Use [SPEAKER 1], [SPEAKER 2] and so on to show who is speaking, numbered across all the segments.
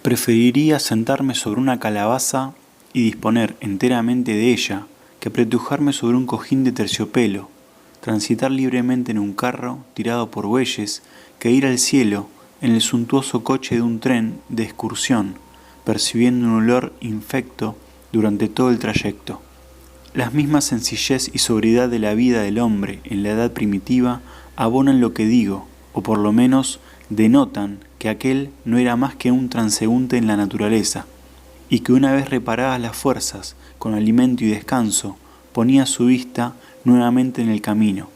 [SPEAKER 1] Preferiría sentarme sobre una calabaza y disponer enteramente de ella que apretujarme sobre un cojín de terciopelo, transitar libremente en un carro tirado por bueyes, que ir al cielo en el suntuoso coche de un tren de excursión, percibiendo un olor infecto durante todo el trayecto. La misma sencillez y sobriedad de la vida del hombre en la edad primitiva abonan lo que digo, o por lo menos denotan que aquel no era más que un transeúnte en la naturaleza, y que una vez reparadas las fuerzas con alimento y descanso, ponía su vista nuevamente en el camino.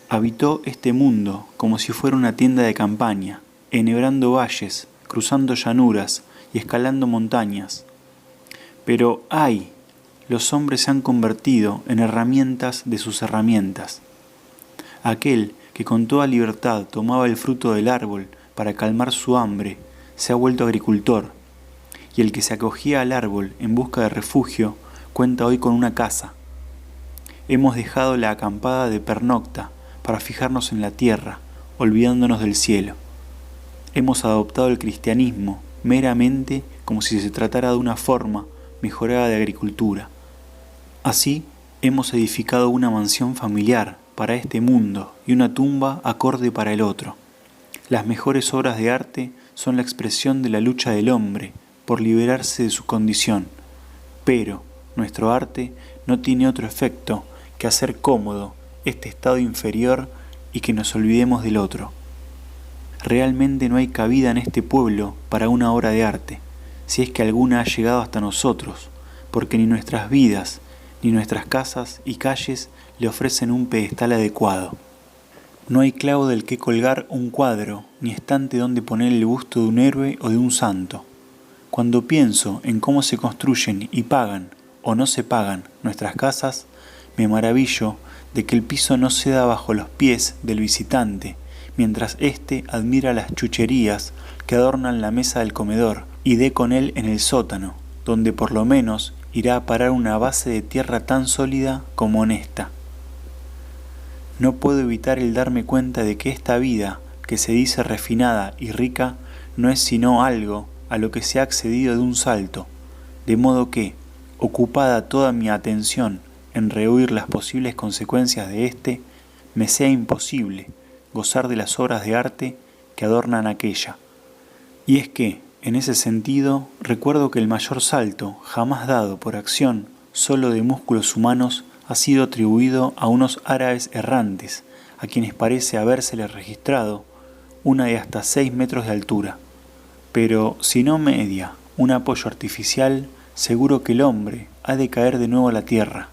[SPEAKER 1] Habitó este mundo como si fuera una tienda de campaña, enhebrando valles, cruzando llanuras y escalando montañas. Pero ¡ay! Los hombres se han convertido en herramientas de sus herramientas. Aquel que con toda libertad tomaba el fruto del árbol para calmar su hambre, se ha vuelto agricultor, y el que se acogía al árbol en busca de refugio cuenta hoy con una casa. Hemos dejado la acampada de pernocta para fijarnos en la tierra, olvidándonos del cielo. Hemos adoptado el cristianismo meramente como si se tratara de una forma mejorada de agricultura. Así hemos edificado una mansión familiar para este mundo y una tumba acorde para el otro. Las mejores obras de arte son la expresión de la lucha del hombre por liberarse de su condición, pero nuestro arte no tiene otro efecto que hacer cómodo este estado inferior y que nos olvidemos del otro. Realmente no hay cabida en este pueblo para una obra de arte, si es que alguna ha llegado hasta nosotros, porque ni nuestras vidas, ni nuestras casas y calles le ofrecen un pedestal adecuado. No hay clavo del que colgar un cuadro, ni estante donde poner el busto de un héroe o de un santo. Cuando pienso en cómo se construyen y pagan, o no se pagan, nuestras casas, me maravillo de que el piso no ceda bajo los pies del visitante, mientras éste admira las chucherías que adornan la mesa del comedor y dé con él en el sótano, donde por lo menos irá a parar una base de tierra tan sólida como honesta. No puedo evitar el darme cuenta de que esta vida, que se dice refinada y rica, no es sino algo a lo que se ha accedido de un salto, de modo que, ocupada toda mi atención en rehuir las posibles consecuencias de éste, me sea imposible gozar de las obras de arte que adornan aquella. Y es que, en ese sentido, recuerdo que el mayor salto jamás dado por acción solo de músculos humanos ha sido atribuido a unos árabes errantes, a quienes parece habérseles registrado una de hasta 6 metros de altura. Pero si no media un apoyo artificial, seguro que el hombre ha de caer de nuevo a la tierra.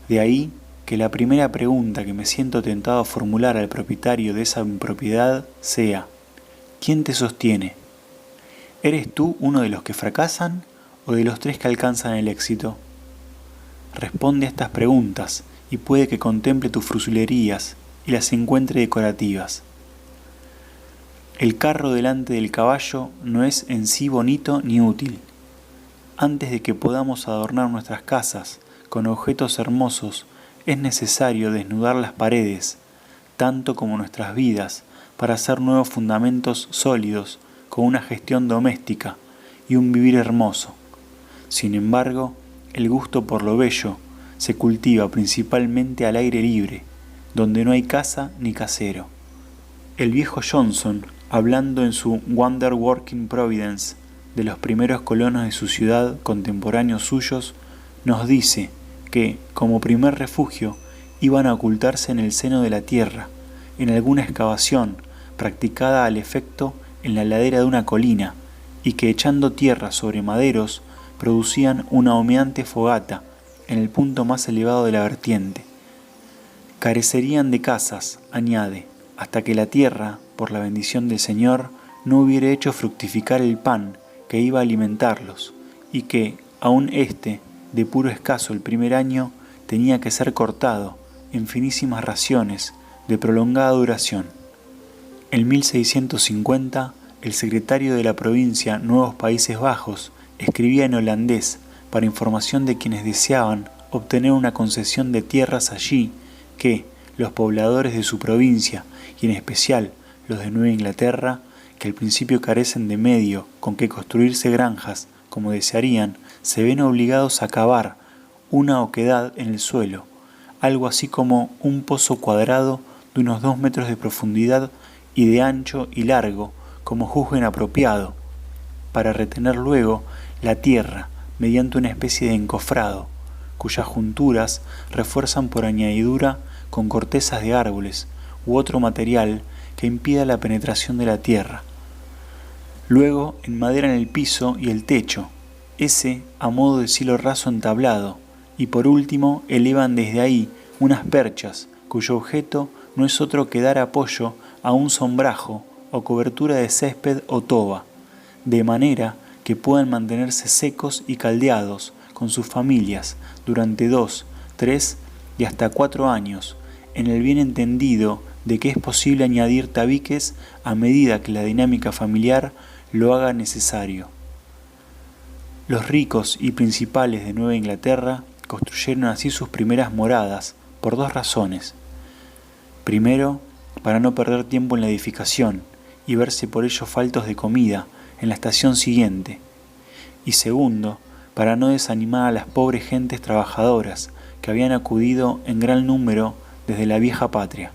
[SPEAKER 1] De ahí que la primera pregunta que me siento tentado a formular al propietario de esa impropiedad sea: ¿quién te sostiene? ¿Eres tú uno de los que fracasan o de los 3 que alcanzan el éxito? Responde a estas preguntas y puede que contemple tus frusulerías y las encuentre decorativas. El carro delante del caballo no es en sí bonito ni útil. Antes de que podamos adornar nuestras casas con objetos hermosos, es necesario desnudar las paredes, tanto como nuestras vidas, para hacer nuevos fundamentos sólidos con una gestión doméstica y un vivir hermoso. Sin embargo, el gusto por lo bello se cultiva principalmente al aire libre, donde no hay casa ni casero. El viejo Johnson, hablando en su Wonder Working Providence de los primeros colonos de su ciudad contemporáneos suyos, nos dice que, como primer refugio, iban a ocultarse en el seno de la tierra, en alguna excavación practicada al efecto en la ladera de una colina, y que echando tierra sobre maderos producían una humeante fogata en el punto más elevado de la vertiente. Carecerían de casas, añade, hasta que la tierra, por la bendición del Señor, no hubiera hecho fructificar el pan que iba a alimentarlos, y que, aun éste, de puro escaso el primer año, tenía que ser cortado en finísimas raciones de prolongada duración. En 1650, el secretario de la provincia Nuevos Países Bajos escribía en holandés para información de quienes deseaban obtener una concesión de tierras allí que los pobladores de su provincia, y en especial los de Nueva Inglaterra, que al principio carecen de medio con que construirse granjas como desearían, se ven obligados a cavar una oquedad en el suelo, algo así como un pozo cuadrado de unos 2 metros de profundidad y de ancho y largo, como juzguen apropiado, para retener luego la tierra mediante una especie de encofrado, cuyas junturas refuerzan por añadidura con cortezas de árboles u otro material que impida la penetración de la tierra. Luego enmaderan el piso y el techo, ese a modo de cielo raso entablado, y por último elevan desde ahí unas perchas cuyo objeto no es otro que dar apoyo a un sombrajo o cobertura de césped o toba, de manera que puedan mantenerse secos y caldeados con sus familias durante 2, 3 y hasta 4 años, en el bien entendido de que es posible añadir tabiques a medida que la dinámica familiar lo haga necesario. Los ricos y principales de Nueva Inglaterra construyeron así sus primeras moradas por 2 razones. Primero, para no perder tiempo en la edificación y verse por ello faltos de comida en la estación siguiente. Y segundo, para no desanimar a las pobres gentes trabajadoras que habían acudido en gran número desde la vieja patria.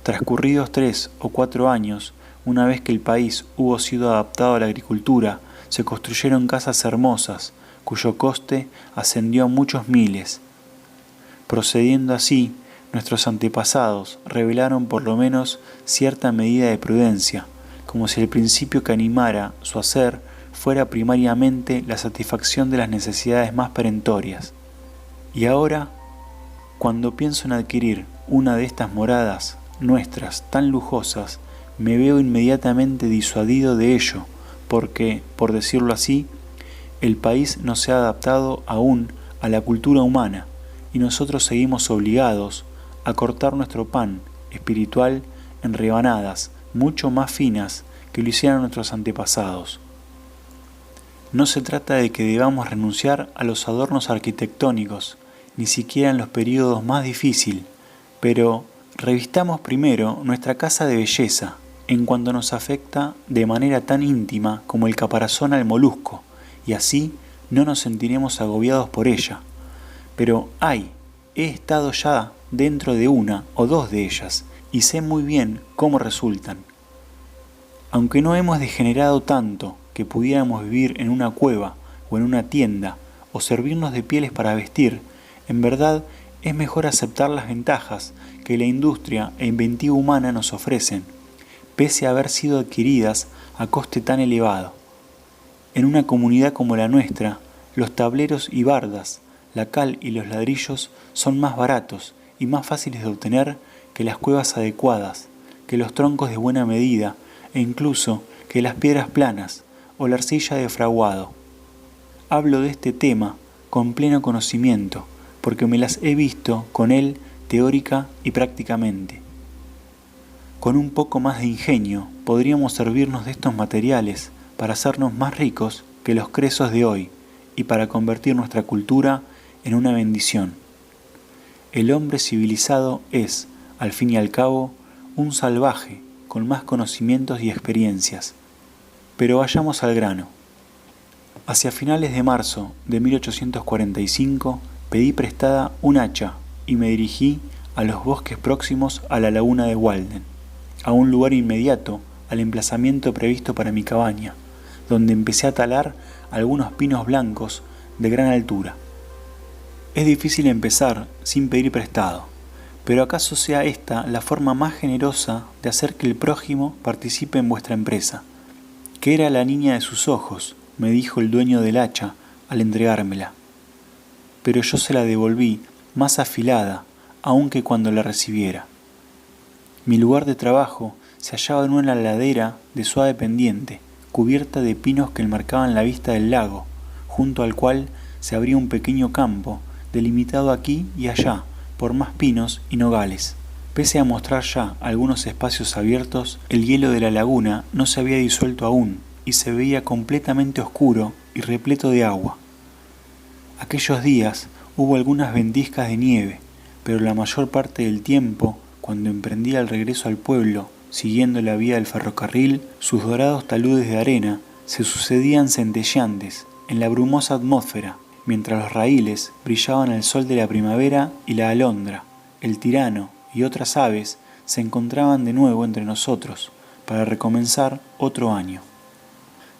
[SPEAKER 1] Transcurridos 3 o 4 años, una vez que el país hubo sido adaptado a la agricultura, se construyeron casas hermosas, cuyo coste ascendió a muchos miles. Procediendo así, nuestros antepasados revelaron por lo menos cierta medida de prudencia, como si el principio que animara su hacer fuera primariamente la satisfacción de las necesidades más perentorias. Y ahora, cuando pienso en adquirir una de estas moradas nuestras tan lujosas, me veo inmediatamente disuadido de ello, porque, por decirlo así, el país no se ha adaptado aún a la cultura humana y nosotros seguimos obligados a cortar nuestro pan espiritual en rebanadas mucho más finas que lo hicieron nuestros antepasados. No se trata de que debamos renunciar a los adornos arquitectónicos, ni siquiera en los períodos más difíciles, pero revistamos primero nuestra casa de belleza, en cuanto nos afecta de manera tan íntima como el caparazón al molusco, y así no nos sentiremos agobiados por ella. Pero he estado ya dentro de una o 2 de ellas, y sé muy bien cómo resultan. Aunque no hemos degenerado tanto que pudiéramos vivir en una cueva o en una tienda, o servirnos de pieles para vestir, en verdad es mejor aceptar las ventajas que la industria e inventiva humana nos ofrecen, pese a haber sido adquiridas a coste tan elevado. En una comunidad como la nuestra, los tableros y bardas, la cal y los ladrillos son más baratos y más fáciles de obtener que las cuevas adecuadas, que los troncos de buena medida e incluso que las piedras planas o la arcilla de fraguado. Hablo de este tema con pleno conocimiento, porque me las he visto con él teórica y prácticamente. Con un poco más de ingenio podríamos servirnos de estos materiales para hacernos más ricos que los cresos de hoy y para convertir nuestra cultura en una bendición. El hombre civilizado es, al fin y al cabo, un salvaje con más conocimientos y experiencias. Pero vayamos al grano. Hacia finales de marzo de 1845 pedí prestada un hacha y me dirigí a los bosques próximos a la laguna de Walden, a un lugar inmediato al emplazamiento previsto para mi cabaña, donde empecé a talar algunos pinos blancos de gran altura. Es difícil empezar sin pedir prestado, pero acaso sea esta la forma más generosa de hacer que el prójimo participe en vuestra empresa. ¿Qué era la niña de sus ojos?, me dijo el dueño del hacha al entregármela. Pero yo se la devolví más afilada aun que cuando la recibiera. Mi lugar de trabajo se hallaba en una ladera de suave pendiente, cubierta de pinos que enmarcaban la vista del lago, junto al cual se abría un pequeño campo, delimitado aquí y allá por más pinos y nogales. Pese a mostrar ya algunos espacios abiertos, el hielo de la laguna no se había disuelto aún y se veía completamente oscuro y repleto de agua. Aquellos días hubo algunas ventiscas de nieve, pero la mayor parte del tiempo, cuando emprendía el regreso al pueblo siguiendo la vía del ferrocarril, sus dorados taludes de arena se sucedían centelleantes en la brumosa atmósfera, mientras los raíles brillaban al sol de la primavera y la alondra, el tirano y otras aves se encontraban de nuevo entre nosotros para recomenzar otro año.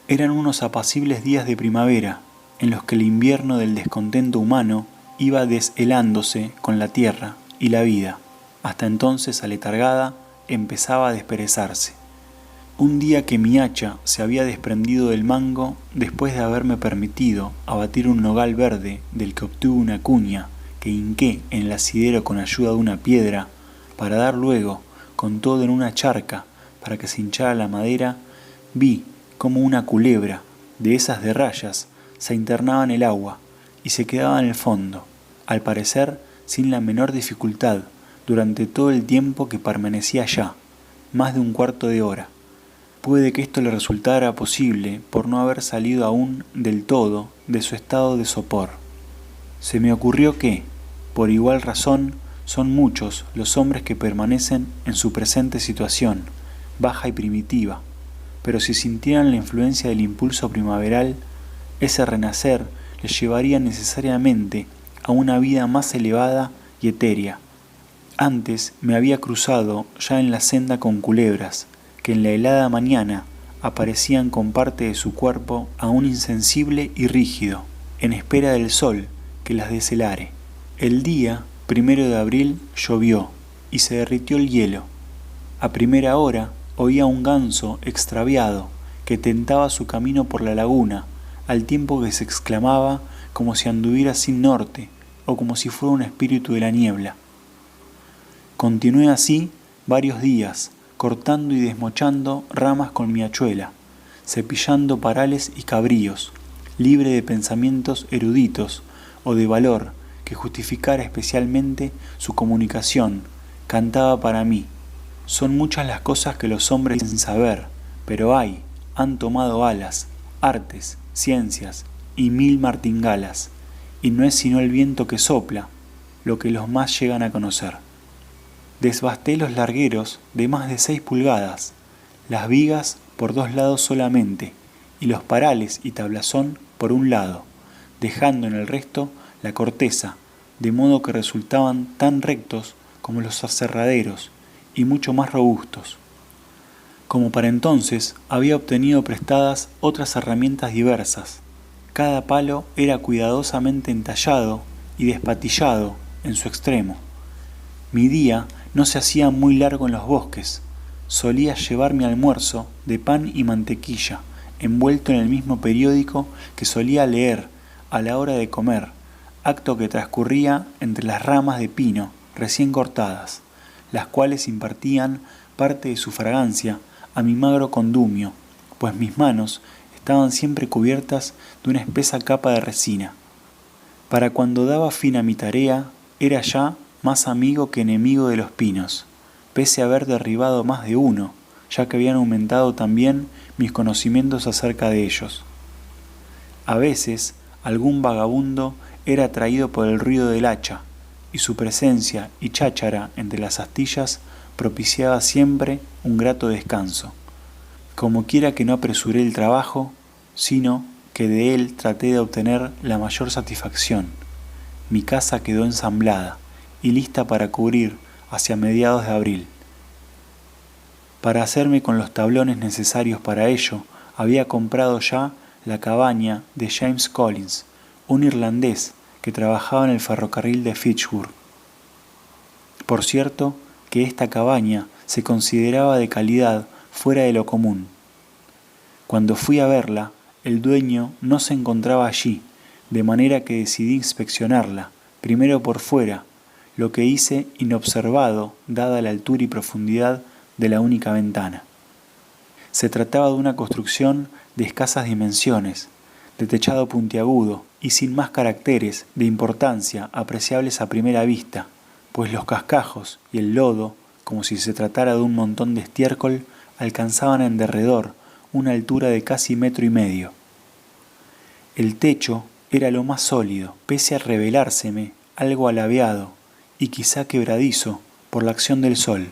[SPEAKER 1] Eran unos apacibles días de primavera en los que el invierno del descontento humano iba deshelándose con la tierra y la vida, hasta entonces aletargada, empezaba a desperezarse. Un día que mi hacha se había desprendido del mango después de haberme permitido abatir un nogal verde del que obtuve una cuña que hinqué en el asidero con ayuda de una piedra para dar luego con todo en una charca para que se hinchara la madera, vi como una culebra de esas de rayas se internaba en el agua y se quedaba en el fondo, al parecer sin la menor dificultad durante todo el tiempo que permanecía allá, más de un cuarto de hora. Puede que esto le resultara posible por no haber salido aún del todo de su estado de sopor. Se me ocurrió que, por igual razón, son muchos los hombres que permanecen en su presente situación, baja y primitiva, pero si sintieran la influencia del impulso primaveral, ese renacer les llevaría necesariamente a una vida más elevada y etérea. Antes me había cruzado ya en la senda con culebras, que en la helada mañana aparecían con parte de su cuerpo aún insensible y rígido, en espera del sol que las deshelare. El día 1 de abril llovió y se derritió el hielo. A primera hora oía un ganso extraviado que tentaba su camino por la laguna, al tiempo que se exclamaba como si anduviera sin norte o como si fuera un espíritu de la niebla. Continué así varios días, cortando y desmochando ramas con mi hachuela, cepillando parales y cabríos, libre de pensamientos eruditos o de valor que justificara especialmente su comunicación, cantaba para mí. Son muchas las cosas que los hombres dicen saber, pero han tomado alas, artes, ciencias y 1000 martingalas, y no es sino el viento que sopla lo que los más llegan a conocer. Desbasté los largueros de más de 6 pulgadas, las vigas por 2 lados solamente, y los parales y tablazón por un lado, dejando en el resto la corteza, de modo que resultaban tan rectos como los aserraderos y mucho más robustos. Como para entonces había obtenido prestadas otras herramientas diversas, cada palo era cuidadosamente entallado y despatillado en su extremo. Mi día no se hacía muy largo en los bosques. Solía llevar mi almuerzo de pan y mantequilla, envuelto en el mismo periódico que solía leer a la hora de comer, acto que transcurría entre las ramas de pino recién cortadas, las cuales impartían parte de su fragancia a mi magro condumio, pues mis manos estaban siempre cubiertas de una espesa capa de resina. Para cuando daba fin a mi tarea, era ya más amigo que enemigo de los pinos, pese a haber derribado más de uno, ya que habían aumentado también mis conocimientos acerca de ellos. A veces, algún vagabundo era atraído por el ruido del hacha, y su presencia y cháchara entre las astillas propiciaba siempre un grato descanso. Como quiera que no apresuré el trabajo, sino que de él traté de obtener la mayor satisfacción. Mi casa quedó ensamblada y lista para cubrir hacia mediados de abril. Para hacerme con los tablones necesarios para ello, había comprado ya la cabaña de James Collins, un irlandés que trabajaba en el ferrocarril de Fitchburg. Por cierto, que esta cabaña se consideraba de calidad fuera de lo común. Cuando fui a verla, el dueño no se encontraba allí, de manera que decidí inspeccionarla, primero por fuera, lo que hice inobservado dada la altura y profundidad de la única ventana. Se trataba de una construcción de escasas dimensiones, de techado puntiagudo y sin más caracteres de importancia apreciables a primera vista, pues los cascajos y el lodo, como si se tratara de un montón de estiércol, alcanzaban en derredor una altura de casi 1,5 metros. El techo era lo más sólido, pese a revelárseme algo alabeado y quizá quebradizo por la acción del sol.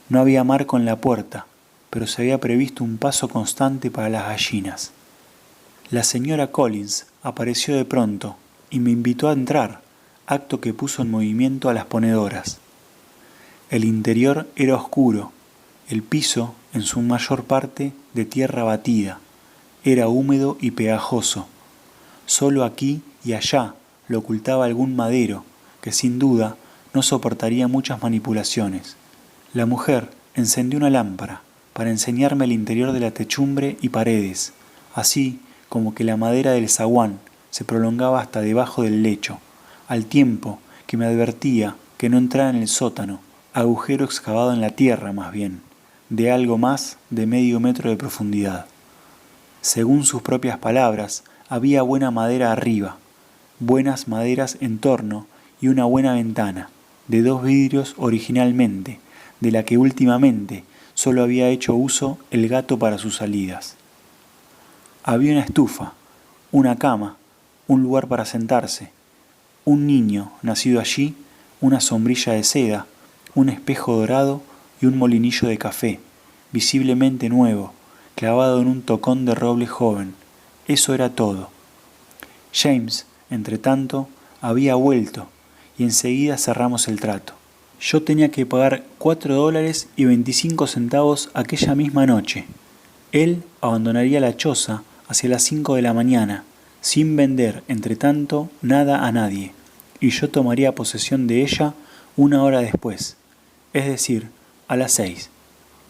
[SPEAKER 1] No había marco en la puerta, pero se había previsto un paso constante para las gallinas. La señora Collins apareció de pronto y me invitó a entrar, acto que puso en movimiento a las ponedoras. El interior era oscuro, el piso, en su mayor parte, de tierra batida, era húmedo y pegajoso. Solo aquí y allá lo ocultaba algún madero, que sin duda no soportaría muchas manipulaciones. La mujer encendió una lámpara para enseñarme el interior de la techumbre y paredes, así como que la madera del zaguán se prolongaba hasta debajo del lecho, al tiempo que me advertía que no entrara en el sótano, agujero excavado en la tierra más bien, de algo más de medio metro de profundidad. Según sus propias palabras, había buena madera arriba, buenas maderas en torno y una buena ventana, de 2 vidrios originalmente, de la que últimamente solo había hecho uso el gato para sus salidas. Había una estufa, una cama, un lugar para sentarse, un niño nacido allí, una sombrilla de seda, un espejo dorado y un molinillo de café, visiblemente nuevo, clavado en un tocón de roble joven. Eso era todo. James, entretanto, había vuelto y enseguida cerramos el trato. Yo tenía que pagar $4.25 aquella misma noche. Él abandonaría la choza hacia las 5 de la mañana, sin vender, entretanto, nada a nadie, y yo tomaría posesión de ella 1 hora después, es decir, a las 6.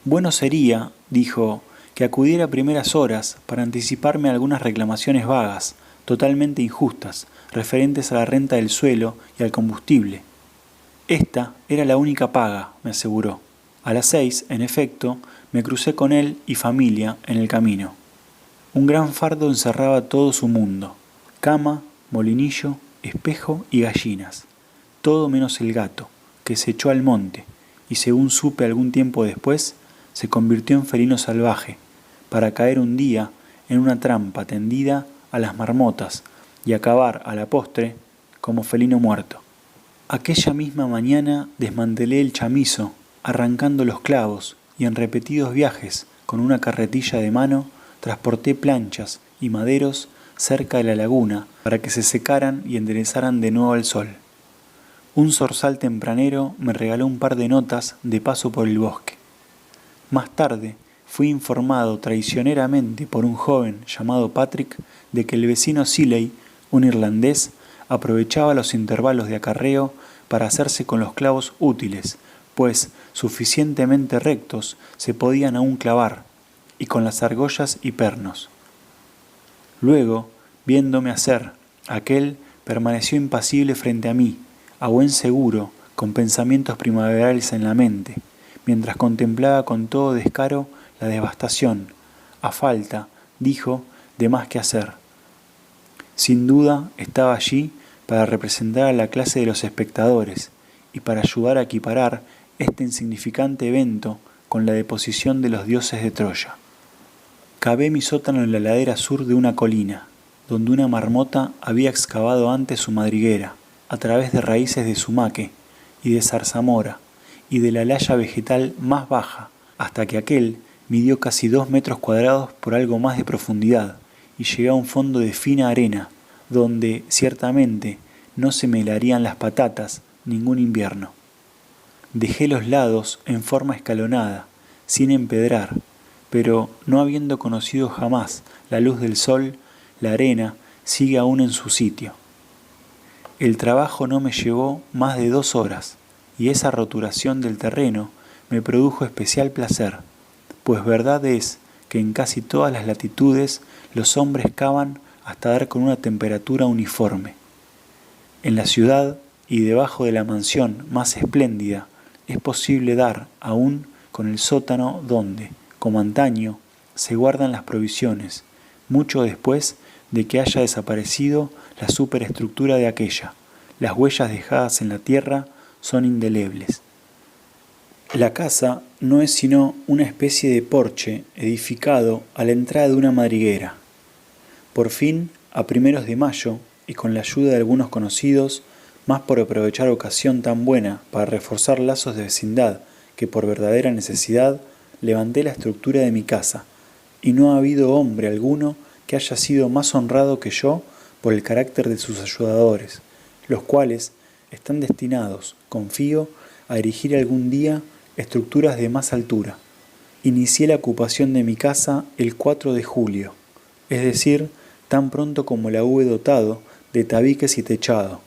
[SPEAKER 1] Bueno sería, dijo, que acudiera a primeras horas para anticiparme a algunas reclamaciones vagas, totalmente injustas, referentes a la renta del suelo y al combustible. Esta era la única paga, me aseguró. A las 6, en efecto, me crucé con él y familia en el camino. Un gran fardo encerraba todo su mundo: cama, molinillo, espejo y gallinas. Todo menos el gato, que se echó al monte, y según supe algún tiempo después, se convirtió en felino salvaje, para caer un día en una trampa tendida a las marmotas y acabar a la postre como felino muerto. Aquella misma mañana desmantelé el chamizo, arrancando los clavos, y en repetidos viajes con una carretilla de mano transporté planchas y maderos cerca de la laguna para que se secaran y enderezaran de nuevo al sol. Un zorzal tempranero me regaló un par de notas de paso por el bosque. Más tarde fui informado traicioneramente por un joven llamado Patrick de que el vecino Seeley, un irlandés, aprovechaba los intervalos de acarreo para hacerse con los clavos útiles, pues suficientemente rectos se podían aún clavar, y con las argollas y pernos. Luego, viéndome hacer, aquel permaneció impasible frente a mí, a buen seguro, con pensamientos primaverales en la mente, mientras contemplaba con todo descaro la devastación, a falta, dijo, de más que hacer. Sin duda estaba allí para representar a la clase de los espectadores y para ayudar a equiparar este insignificante evento con la deposición de los dioses de Troya. Cavé mi sótano en la ladera sur de una colina, donde una marmota había excavado antes su madriguera, a través de raíces de sumaque y de zarzamora y de la laya vegetal más baja, hasta que aquel midió casi 2 metros cuadrados por algo más de profundidad y llegué a un fondo de fina arena, donde, ciertamente, no se me helarían las patatas ningún invierno. Dejé los lados en forma escalonada, sin empedrar, pero no habiendo conocido jamás la luz del sol, la arena sigue aún en su sitio. El trabajo no me llevó más de 2 horas, y esa roturación del terreno me produjo especial placer, pues verdad es que en casi todas las latitudes los hombres cavan hasta dar con una temperatura uniforme. En la ciudad y debajo de la mansión más espléndida es posible dar aún con el sótano donde, como antaño, se guardan las provisiones, mucho después de que haya desaparecido la superestructura de aquella. Las huellas dejadas en la tierra son indelebles. La casa no es sino una especie de porche edificado a la entrada de una madriguera. Por fin, a primeros de mayo, y con la ayuda de algunos conocidos, más por aprovechar ocasión tan buena para reforzar lazos de vecindad que por verdadera necesidad levanté la estructura de mi casa, y no ha habido hombre alguno que haya sido más honrado que yo por el carácter de sus ayudadores, los cuales están destinados, confío, a erigir algún día estructuras de más altura. Inicié la ocupación de mi casa el 4 de julio, es decir, tan pronto como la hube dotado de tabiques y techado,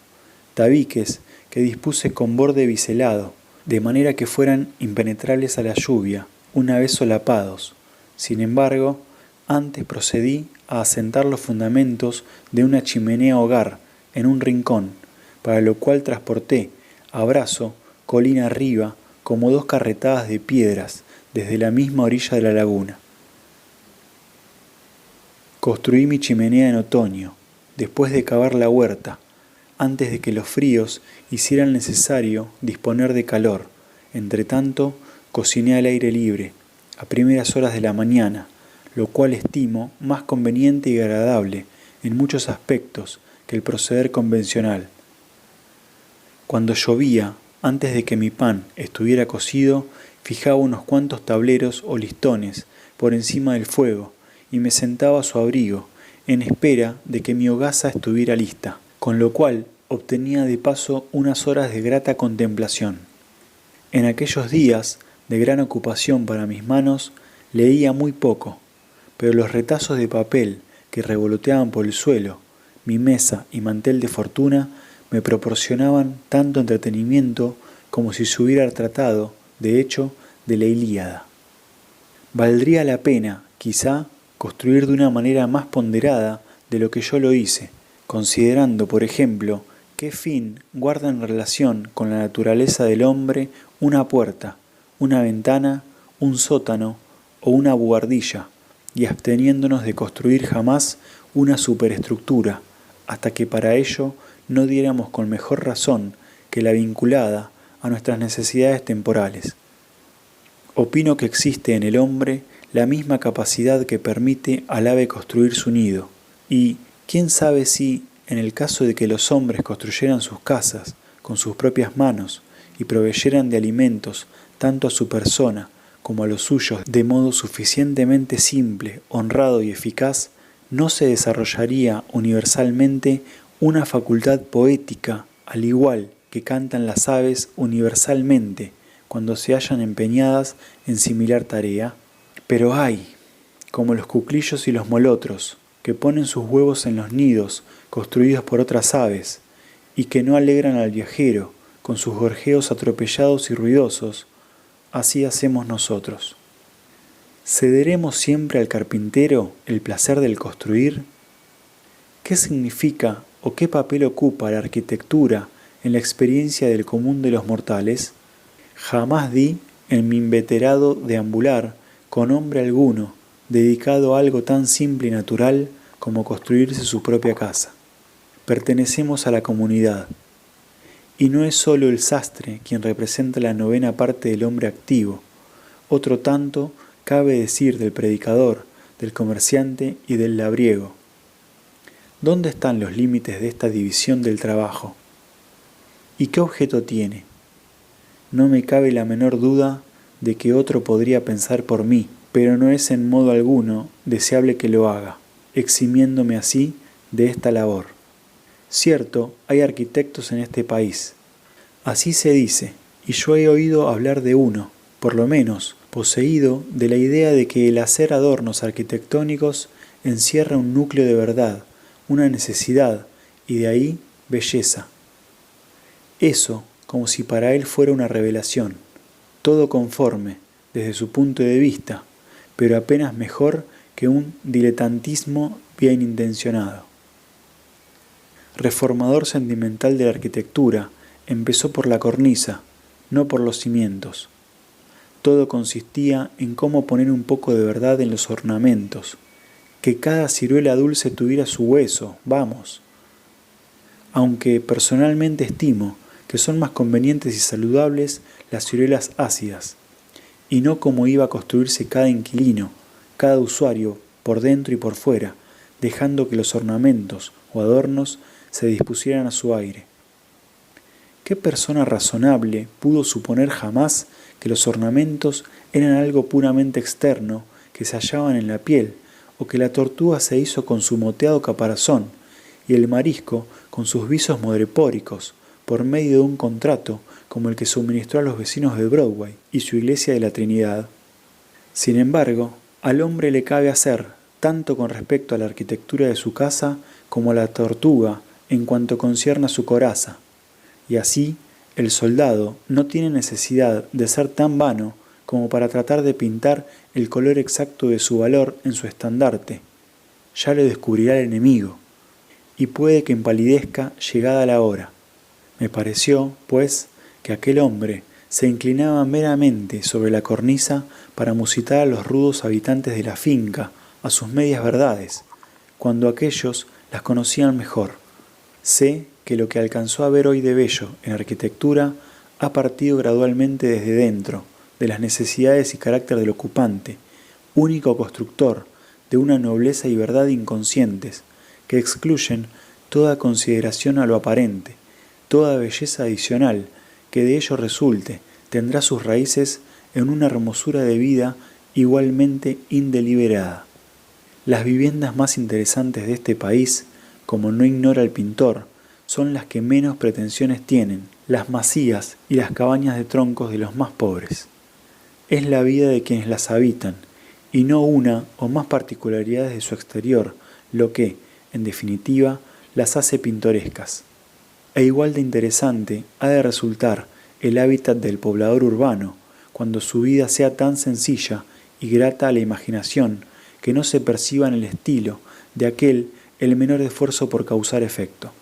[SPEAKER 1] tabiques que dispuse con borde biselado, de manera que fueran impenetrables a la lluvia, una vez solapados. Sin embargo, antes procedí a asentar los fundamentos de una chimenea hogar en un rincón, para lo cual transporté, a brazo, colina arriba, como 2 carretadas de piedras, desde la misma orilla de la laguna. Construí mi chimenea en otoño, después de cavar la huerta, antes de que los fríos hicieran necesario disponer de calor. Entretanto, cociné al aire libre, a primeras horas de la mañana, lo cual estimo más conveniente y agradable en muchos aspectos que el proceder convencional. Cuando llovía, antes de que mi pan estuviera cocido, fijaba unos cuantos tableros o listones por encima del fuego y me sentaba a su abrigo, en espera de que mi hogaza estuviera lista, con lo cual obtenía de paso unas horas de grata contemplación. En aquellos días de gran ocupación para mis manos, leía muy poco, pero los retazos de papel que revoloteaban por el suelo, mi mesa y mantel de fortuna, me proporcionaban tanto entretenimiento como si se hubiera tratado, de hecho, de la Ilíada. Valdría la pena, quizá, construir de una manera más ponderada de lo que yo lo hice, considerando, por ejemplo, qué fin guarda en relación con la naturaleza del hombre una puerta, una ventana, un sótano o una buhardilla, y absteniéndonos de construir jamás una superestructura, hasta que para ello no diéramos con mejor razón que la vinculada a nuestras necesidades temporales. Opino que existe en el hombre la misma capacidad que permite al ave construir su nido, y quién sabe si, en el caso de que los hombres construyeran sus casas con sus propias manos y proveyeran de alimentos tanto a su persona como a los suyos de modo suficientemente simple, honrado y eficaz, no se desarrollaría universalmente una facultad poética, al igual que cantan las aves universalmente cuando se hallan empeñadas en similar tarea. Pero hay, como los cuclillos y los molotros, que ponen sus huevos en los nidos construidos por otras aves, y que no alegran al viajero con sus gorjeos atropellados y ruidosos, así hacemos nosotros. ¿Cederemos siempre al carpintero el placer del construir? ¿Qué significa o qué papel ocupa la arquitectura en la experiencia del común de los mortales? Jamás di en mi inveterado deambular con hombre alguno dedicado a algo tan simple y natural como construirse su propia casa. Pertenecemos a la comunidad, y no es sólo el sastre quien representa la 9ª parte del hombre activo, otro tanto cabe decir del predicador, del comerciante y del labriego. ¿Dónde están los límites de esta división del trabajo? ¿Y qué objeto tiene? No me cabe la menor duda de que otro podría pensar por mí, pero no es en modo alguno deseable que lo haga, eximiéndome así de esta labor. Cierto, hay arquitectos en este país. Así se dice, y yo he oído hablar de uno, por lo menos, poseído de la idea de que el hacer adornos arquitectónicos encierra un núcleo de verdad, una necesidad, y de ahí belleza. Eso, como si para él fuera una revelación, todo conforme, desde su punto de vista, pero apenas mejor que un diletantismo bien intencionado. Reformador sentimental de la arquitectura, empezó por la cornisa, no por los cimientos. Todo consistía en cómo poner un poco de verdad en los ornamentos, que cada ciruela dulce tuviera su hueso, vamos. Aunque personalmente estimo que son más convenientes y saludables las ciruelas ácidas, y no como iba a construirse cada inquilino, cada usuario, por dentro y por fuera, dejando que los ornamentos o adornos se dispusieran a su aire. ¿Qué persona razonable pudo suponer jamás que los ornamentos eran algo puramente externo, que se hallaban en la piel, o que la tortuga se hizo con su moteado caparazón, y el marisco con sus visos modrepóricos, por medio de un contrato como el que suministró a los vecinos de Broadway y su iglesia de la Trinidad? Sin embargo, al hombre le cabe hacer, tanto con respecto a la arquitectura de su casa como a la tortuga en cuanto concierne a su coraza. Y así, el soldado no tiene necesidad de ser tan vano como para tratar de pintar el color exacto de su valor en su estandarte. Ya lo descubrirá el enemigo, y puede que empalidezca llegada la hora. Me pareció, pues, que aquel hombre se inclinaba meramente sobre la cornisa para musitar a los rudos habitantes de la finca a sus medias verdades, cuando aquellos las conocían mejor. Sé que lo que alcanzó a ver hoy de bello en arquitectura ha partido gradualmente desde dentro, de las necesidades y carácter del ocupante, único constructor de una nobleza y verdad inconscientes, que excluyen toda consideración a lo aparente, toda belleza adicional que de ello resulte tendrá sus raíces en una hermosura de vida igualmente indeliberada. Las viviendas más interesantes de este país, como no ignora el pintor, son las que menos pretensiones tienen, las masías y las cabañas de troncos de los más pobres. Es la vida de quienes las habitan, y no una o más particularidades de su exterior, lo que, en definitiva, las hace pintorescas. E igual de interesante ha de resultar el hábitat del poblador urbano, cuando su vida sea tan sencilla y grata a la imaginación que no se perciba en el estilo de aquel el menor esfuerzo por causar efecto.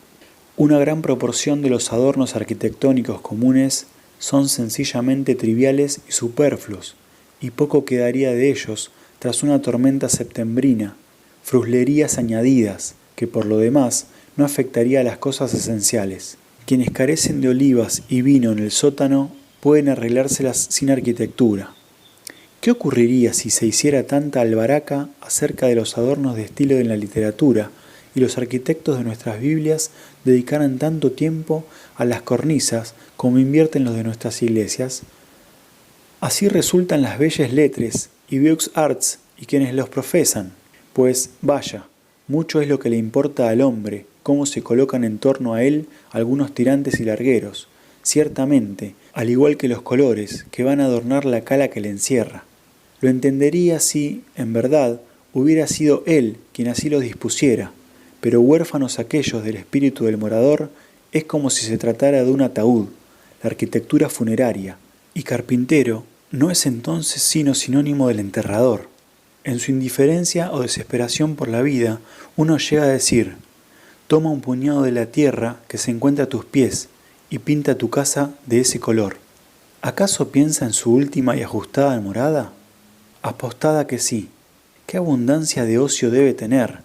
[SPEAKER 1] Una gran proporción de los adornos arquitectónicos comunes son sencillamente triviales y superfluos, y poco quedaría de ellos tras una tormenta septembrina, fruslerías añadidas que por lo demás no afectaría a las cosas esenciales. Quienes carecen de olivas y vino en el sótano pueden arreglárselas sin arquitectura. ¿Qué ocurriría si se hiciera tanta albaraca acerca de los adornos de estilo en la literatura y los arquitectos de nuestras Biblias dedicaran tanto tiempo a las cornisas como invierten los de nuestras iglesias? Así resultan las belles lettres y vieux arts y quienes los profesan, pues, vaya, mucho es lo que le importa al hombre cómo se colocan en torno a él algunos tirantes y largueros, ciertamente, al igual que los colores que van a adornar la cala que le encierra. Lo entendería si, en verdad, hubiera sido él quien así los dispusiera, pero huérfanos aquellos del espíritu del morador, es como si se tratara de un ataúd, la arquitectura funeraria, y carpintero no es entonces sino sinónimo del enterrador. En su indiferencia o desesperación por la vida, uno llega a decir: toma un puñado de la tierra que se encuentra a tus pies y pinta tu casa de ese color. ¿Acaso piensa en su última y ajustada morada? Apostada que sí. ¿Qué abundancia de ocio debe tener?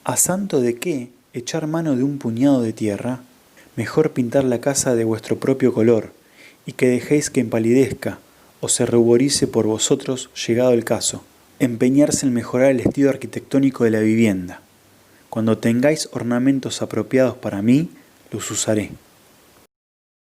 [SPEAKER 1] ¿A santo de qué echar mano de un puñado de tierra? Mejor pintar la casa de vuestro propio color, y que dejéis que empalidezca o se ruborice por vosotros llegado el caso. Empeñarse en mejorar el estilo arquitectónico de la vivienda. Cuando tengáis ornamentos apropiados para mí, los usaré.